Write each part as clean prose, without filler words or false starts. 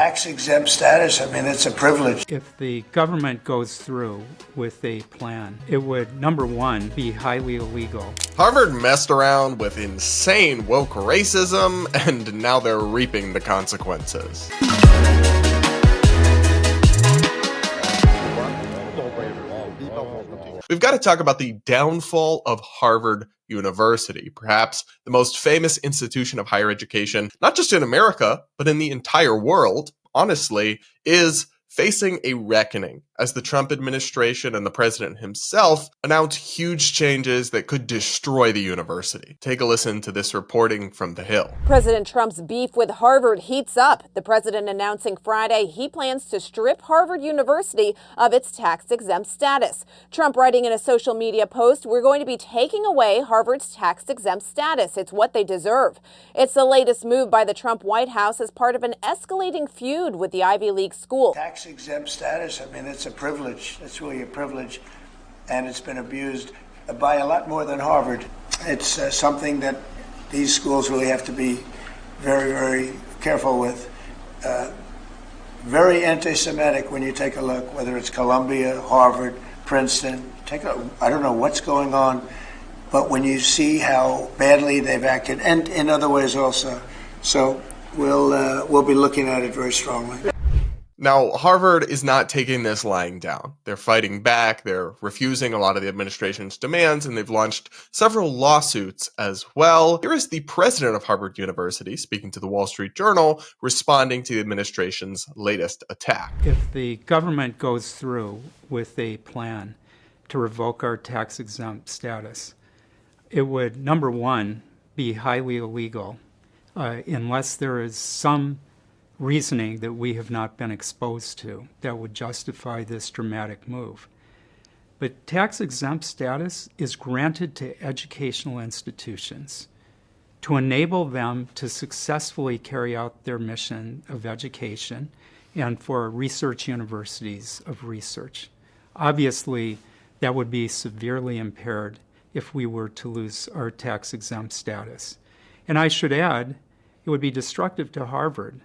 Tax-exempt status, I mean, it's a privilege. If the government goes through with a plan, it would, number one, be highly illegal. Harvard messed around with insane woke racism, and now they're reaping the consequences. We've got to talk about the downfall of Harvard University, perhaps the most famous institution of higher education, not just in America, but in the entire world, honestly, is facing a reckoning as the Trump administration and the president himself announce huge changes that could destroy the university. Take a listen to this reporting from The Hill. President Trump's beef with Harvard heats up. The president announcing Friday he plans to strip Harvard University of its tax-exempt status. Trump writing in a social media post, "We're going to be taking away Harvard's tax-exempt status. It's what they deserve." It's the latest move by the Trump White House as part of an escalating feud with the Ivy League school. Tax-exempt status, I mean, it's a privilege. It's really a privilege, and it's been abused by a lot more than Harvard. It's something that these schools really have to be very, very careful with. Very anti-Semitic when you take a look, whether it's Columbia, Harvard, Princeton. I don't know what's going on, but when you see how badly they've acted, and in other ways also, so we'll be looking at it very strongly. Now, Harvard is not taking this lying down. They're fighting back, they're refusing a lot of the administration's demands, and they've launched several lawsuits as well. Here is the president of Harvard University, speaking to the Wall Street Journal, responding to the administration's latest attack. If the government goes through with a plan to revoke our tax-exempt status, it would, number one, be highly illegal unless there is some reasoning that we have not been exposed to that would justify this dramatic move. But tax-exempt status is granted to educational institutions to enable them to successfully carry out their mission of education and for research universities of research. Obviously, that would be severely impaired if we were to lose our tax-exempt status. And I should add, it would be destructive to Harvard.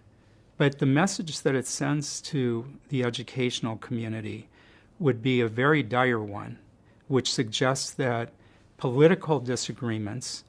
But the message that it sends to the educational community would be a very dire one, which suggests that political disagreements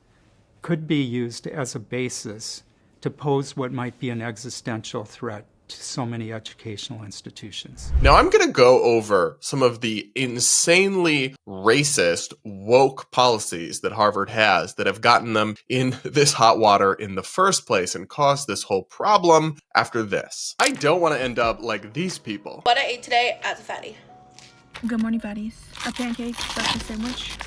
could be used as a basis to pose what might be an existential threat to so many educational institutions. Now, I'm going to go over some of the insanely racist, woke policies that Harvard has that have gotten them in this hot water in the first place and caused this whole problem after this. I don't want to end up like these people. What I ate today as a fatty. Good morning, fatties. A pancake, breakfast sandwich.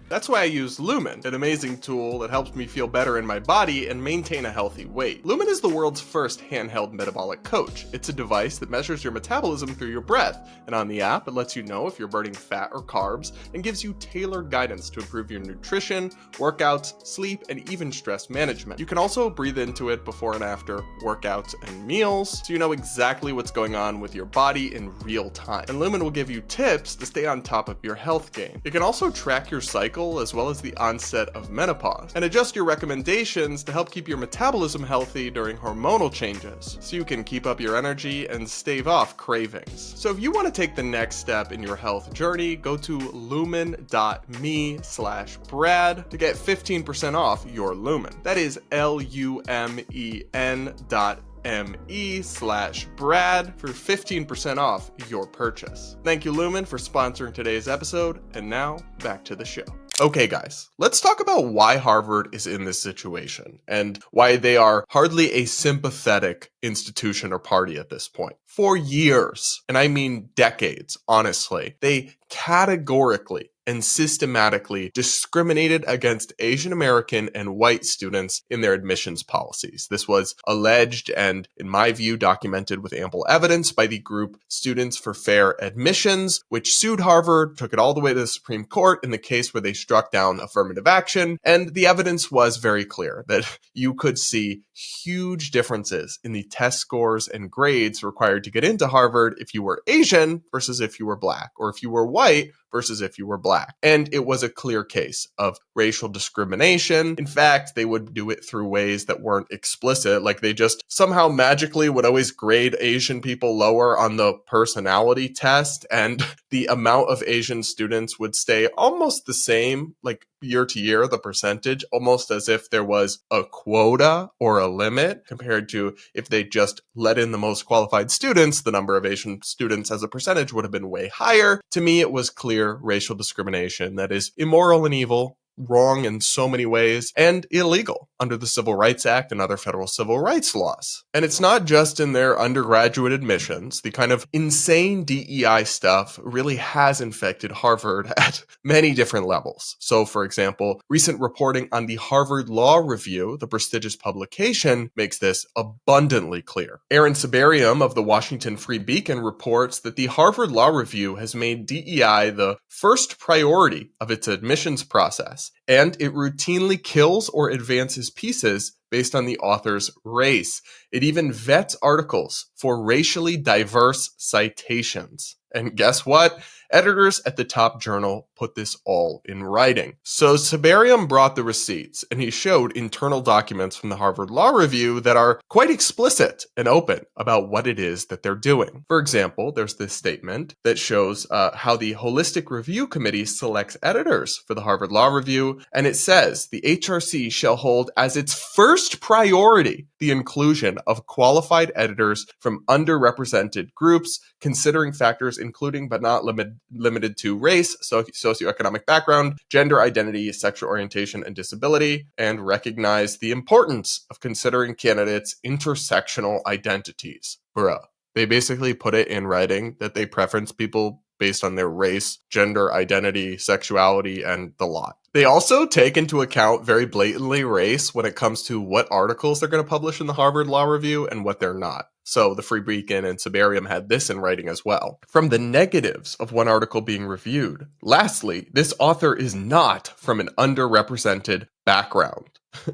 That's why I use Lumen, an amazing tool that helps me feel better in my body and maintain a healthy weight. Lumen is the world's first handheld metabolic coach. It's a device that measures your metabolism through your breath, and on the app, it lets you know if you're burning fat or carbs and gives you tailored guidance to improve your nutrition, workouts, sleep, and even stress management. You can also breathe into it before and after workouts and meals, so you know exactly what's going on with your body in real time. And Lumen will give you tips to stay on top of your health game. It can also track your cycle as well as the onset of menopause, and adjust your recommendations to help keep your metabolism healthy during hormonal changes, so you can keep up your energy and stave off cravings. So if you want to take the next step in your health journey, go to lumen.me/Brad to get 15% off your Lumen. That is LUMEN.me/Brad for 15% off your purchase. Thank you, Lumen, for sponsoring today's episode, and now back to the show. Okay, guys, let's talk about why Harvard is in this situation and why they are hardly a sympathetic institution or party at this point. For years, and I mean decades, honestly, they categorically and systematically discriminated against Asian American and white students in their admissions policies. This was alleged and, in my view, documented with ample evidence by the group Students for Fair Admissions, which sued Harvard, took it all the way to the Supreme Court in the case where they struck down affirmative action. And the evidence was very clear that you could see huge differences in the test scores and grades required to get into Harvard if you were Asian versus if you were Black, or if you were white white versus if you were black. And it was a clear case of racial discrimination. In fact, they would do it through ways that weren't explicit, like they just somehow magically would always grade Asian people lower on the personality test, and the amount of Asian students would stay almost the same, like year to year, the percentage, almost as if there was a quota or a limit compared to if they just let in the most qualified students, the number of Asian students as a percentage would have been way higher. To me, it was clear racial discrimination that is immoral and evil, wrong in so many ways, and illegal under the Civil Rights Act and other federal civil rights laws. And it's not just in their undergraduate admissions. The kind of insane DEI stuff really has infected Harvard at many different levels. So, for example, recent reporting on the Harvard Law Review, the prestigious publication, makes this abundantly clear. Aaron Sibarium of the Washington Free Beacon reports that the Harvard Law Review has made DEI the first priority of its admissions process, and it routinely kills or advances pieces based on the author's race. It even vets articles for racially diverse citations. And guess what? Editors at the top journal put this all in writing. So Sibarium brought the receipts, and he showed internal documents from the Harvard Law Review that are quite explicit and open about what it is that they're doing. For example, there's this statement that shows how the Holistic Review Committee selects editors for the Harvard Law Review, and it says the HRC shall hold as its first priority the inclusion of qualified editors from underrepresented groups, considering factors including but not limited to race, socioeconomic background, gender identity, sexual orientation, and disability, and recognize the importance of considering candidates' intersectional identities. Bruh. They basically put it in writing that they preference people based on their race, gender identity, sexuality, and the lot. They also take into account very blatantly race when it comes to what articles they're going to publish in the Harvard Law Review and what they're not. So the Free Beacon and Sibarium had this in writing as well. From the negatives of one article being reviewed, lastly, this author is not from an underrepresented background.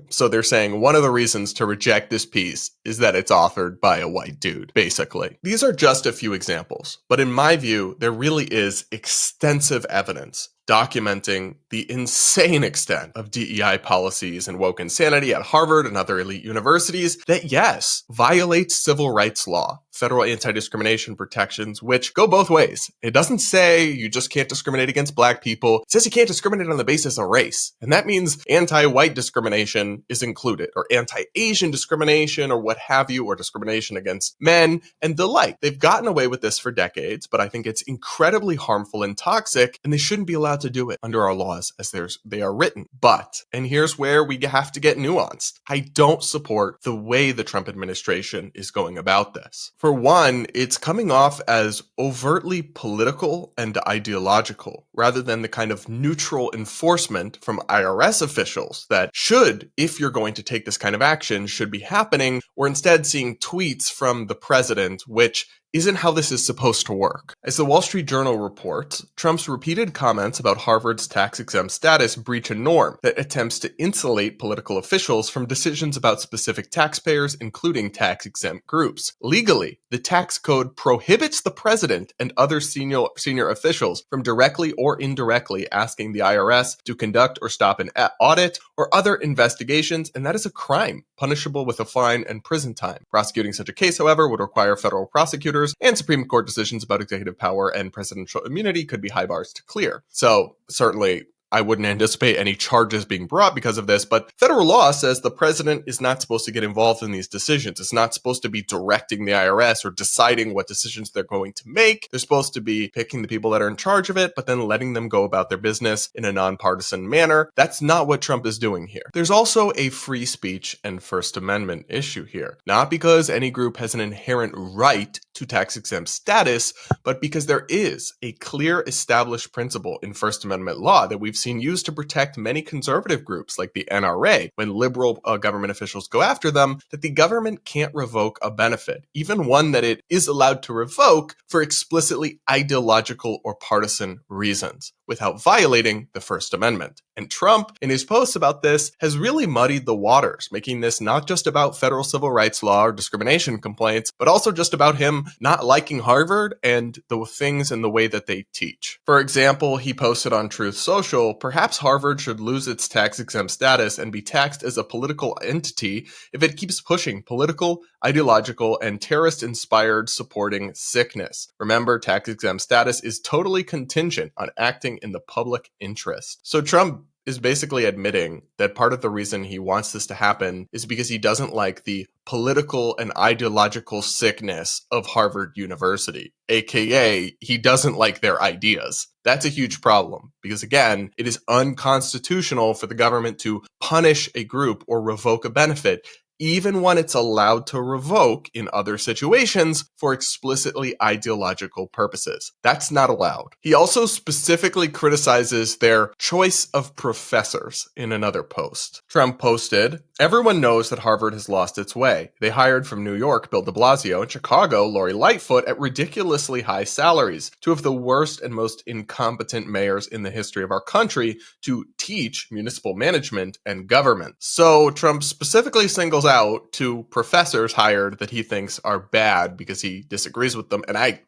So they're saying one of the reasons to reject this piece is that it's authored by a white dude, basically. These are just a few examples, but in my view, there really is extensive evidence documenting the insane extent of DEI policies and woke insanity at Harvard and other elite universities that, yes, violates civil rights law, federal anti-discrimination protections, which go both ways. It doesn't say you just can't discriminate against black people. It says you can't discriminate on the basis of race. And that means anti-white discrimination is included, or anti-Asian discrimination, or what have you, or discrimination against men and the like. They've gotten away with this for decades, but I think it's incredibly harmful and toxic, and they shouldn't be allowed to do it under our laws as they are written. But, and here's where we have to get nuanced, I don't support the way the Trump administration is going about this. For one, it's coming off as overtly political and ideological, rather than the kind of neutral enforcement from IRS officials that should, if you're going to take this kind of action, should be happening. We're instead seeing tweets from the president, which isn't how this is supposed to work. As the Wall Street Journal reports, Trump's repeated comments about Harvard's tax-exempt status breach a norm that attempts to insulate political officials from decisions about specific taxpayers, including tax-exempt groups. Legally, the tax code prohibits the president and other senior officials from directly or indirectly asking the IRS to conduct or stop an audit or other investigations, and that is a crime, punishable with a fine and prison time. Prosecuting such a case, however, would require federal prosecutors, and Supreme Court decisions about executive power and presidential immunity could be high bars to clear. So certainly, I wouldn't anticipate any charges being brought because of this, but federal law says the president is not supposed to get involved in these decisions. It's not supposed to be directing the IRS or deciding what decisions they're going to make. They're supposed to be picking the people that are in charge of it, but then letting them go about their business in a nonpartisan manner. That's not what Trump is doing here. There's also a free speech and First Amendment issue here, not because any group has an inherent right to tax-exempt status, but because there is a clear established principle in First Amendment law that we've seen used to protect many conservative groups like the NRA when liberal government officials go after them, that the government can't revoke a benefit, even one that it is allowed to revoke for explicitly ideological or partisan reasons, without violating the First Amendment. And Trump, in his posts about this, has really muddied the waters, making this not just about federal civil rights law or discrimination complaints, but also just about him not liking Harvard and the things and the way that they teach. For example, he posted on Truth Social, perhaps Harvard should lose its tax-exempt status and be taxed as a political entity if it keeps pushing political, ideological, and terrorist-inspired supporting sickness. Remember, tax-exempt status is totally contingent on acting in the public interest. So Trump is basically admitting that part of the reason he wants this to happen is because he doesn't like the political and ideological sickness of Harvard University, aka he doesn't like their ideas. That's a huge problem because, again, it is unconstitutional for the government to punish a group or revoke a benefit, even when it's allowed to revoke in other situations for explicitly ideological purposes. That's not allowed. He also specifically criticizes their choice of professors in another post. Trump posted, "Everyone knows that Harvard has lost its way. They hired from New York Bill de Blasio and Chicago Lori Lightfoot at ridiculously high salaries, two of the worst and most incompetent mayors in the history of our country, to teach municipal management and government." So Trump specifically singles out two professors hired that he thinks are bad because he disagrees with them. And I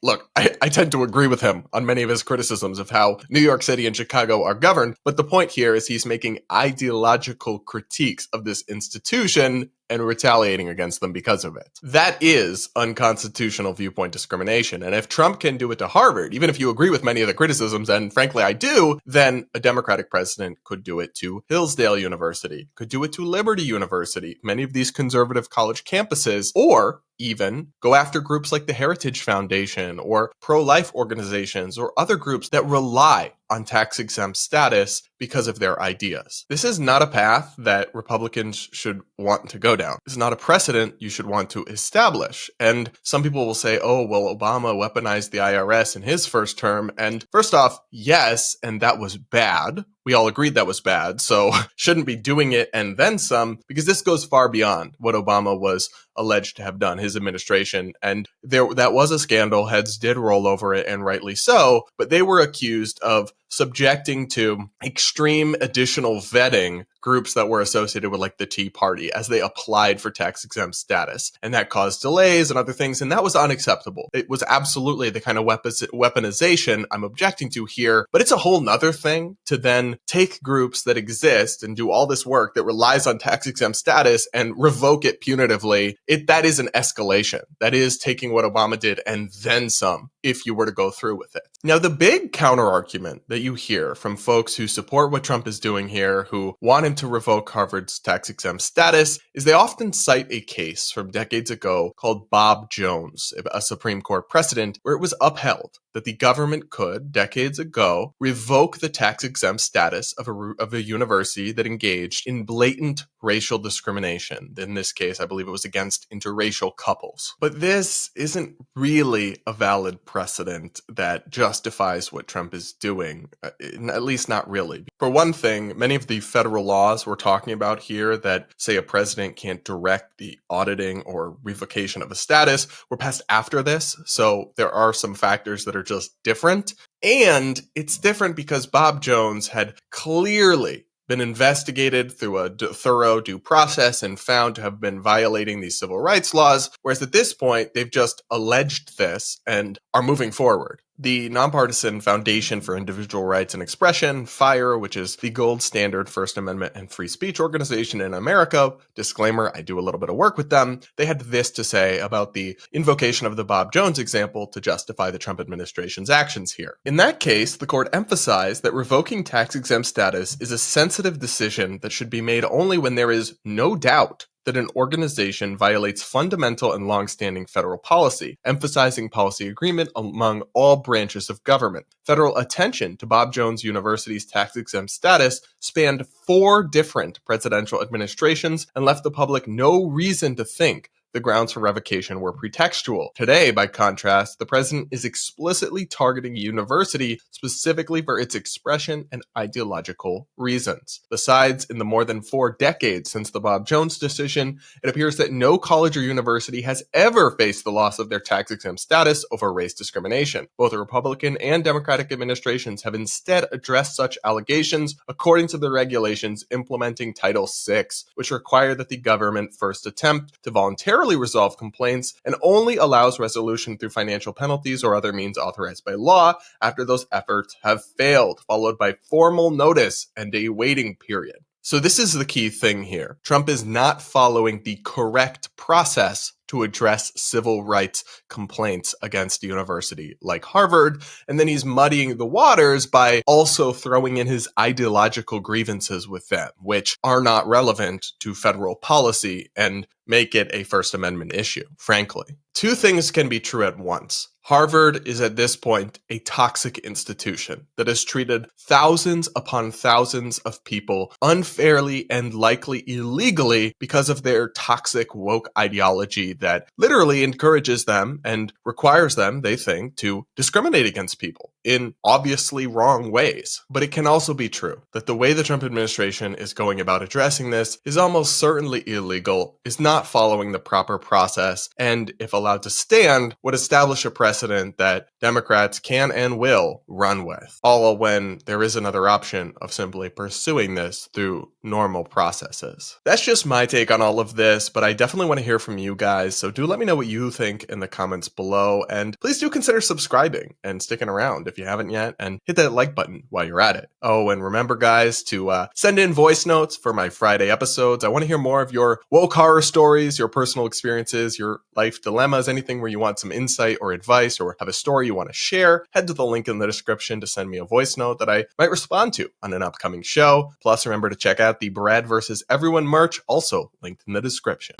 tend to agree with him on many of his criticisms of how New York City and Chicago are governed. But the point here is he's making ideological critiques of this institution and retaliating against them because of it. That is unconstitutional viewpoint discrimination. And if Trump can do it to Harvard, even if you agree with many of the criticisms, and frankly I do, then a Democratic president could do it to Hillsdale University, could do it to Liberty University, many of these conservative college campuses, or even go after groups like the Heritage Foundation or pro-life organizations or other groups that rely on tax-exempt status because of their ideas. This is not a path that Republicans should want to go down. This is not a precedent you should want to establish. And some people will say, oh, well, Obama weaponized the IRS in his first term. And first off, yes, and that was bad. We all agreed that was bad, so shouldn't be doing it and then some, because this goes far beyond what Obama was alleged to have done, his administration. And that was a scandal. Heads did roll over it, and rightly so, but they were accused of subjecting to extreme additional vetting groups that were associated with like the Tea Party as they applied for tax-exempt status. And that caused delays and other things, and that was unacceptable. It was absolutely the kind of weaponization I'm objecting to here, but it's a whole nother thing to then take groups that exist and do all this work that relies on tax-exempt status and revoke it punitively. That is an escalation. That is taking what Obama did and then some, if you were to go through with it. Now, the big counter-argument that you hear from folks who support what Trump is doing here, who want him to revoke Harvard's tax-exempt status, is they often cite a case from decades ago called Bob Jones, a Supreme Court precedent where it was upheld that the government could, decades ago, revoke the tax-exempt status of a university that engaged in blatant racial discrimination. In this case, I believe it was against interracial couples. But this isn't really a valid precedent that justifies what Trump is doing, at least not really. For one thing, many of the federal laws we're talking about here that say a president can't direct the auditing or revocation of a status were passed after this, so there are some factors that are just different. And it's different because Bob Jones had clearly been investigated through a thorough due process and found to have been violating these civil rights laws, whereas at this point, they've just alleged this and are moving forward. The Nonpartisan Foundation for Individual Rights and Expression, FIRE, which is the gold standard First Amendment and free speech organization in America, disclaimer, I do a little bit of work with them, they had this to say about the invocation of the Bob Jones example to justify the Trump administration's actions here. In that case, the court emphasized that revoking tax-exempt status is a sensitive decision that should be made only when there is no doubt that an organization violates fundamental and long-standing federal policy, emphasizing policy agreement among all branches of government. Federal attention to Bob Jones University's tax-exempt status spanned 4 different presidential administrations and left the public no reason to think the grounds for revocation were pretextual. Today, by contrast, the president is explicitly targeting a university specifically for its expression and ideological reasons. Besides, in the more than 4 decades since the Bob Jones decision, it appears that no college or university has ever faced the loss of their tax-exempt status over race discrimination. Both the Republican and Democratic administrations have instead addressed such allegations according to the regulations implementing Title VI, which require that the government first attempt to voluntarily resolve complaints and only allows resolution through financial penalties or other means authorized by law after those efforts have failed, followed by formal notice and a waiting period. So this is the key thing here. Trump is not following the correct process to address civil rights complaints against a university like Harvard, and then he's muddying the waters by also throwing in his ideological grievances with them, which are not relevant to federal policy and make it a First Amendment issue, frankly. 2 things can be true at once. Harvard is at this point a toxic institution that has treated thousands upon thousands of people unfairly and likely illegally because of their toxic woke ideology that literally encourages them and requires them, they think, to discriminate against people in obviously wrong ways. But it can also be true that the way the Trump administration is going about addressing this is almost certainly illegal, is not following the proper process, and if allowed to stand, would establish a precedent that Democrats can and will run with, all when there is another option of simply pursuing this through normal processes. That's just my take on all of this, but I definitely want to hear from you guys, so do let me know what you think in the comments below, and please do consider subscribing and sticking around if you haven't yet, and hit that like button while you're at it. Oh, and remember guys to send in voice notes for my Friday episodes. I want to hear more of your woke horror stories, your personal experiences, your life dilemmas, anything where you want some insight or advice or have a story you want to share. Head to the link in the description to send me a voice note that I might respond to on an upcoming show. Plus, remember to check out the Brad vs. Everyone merch, also linked in the description.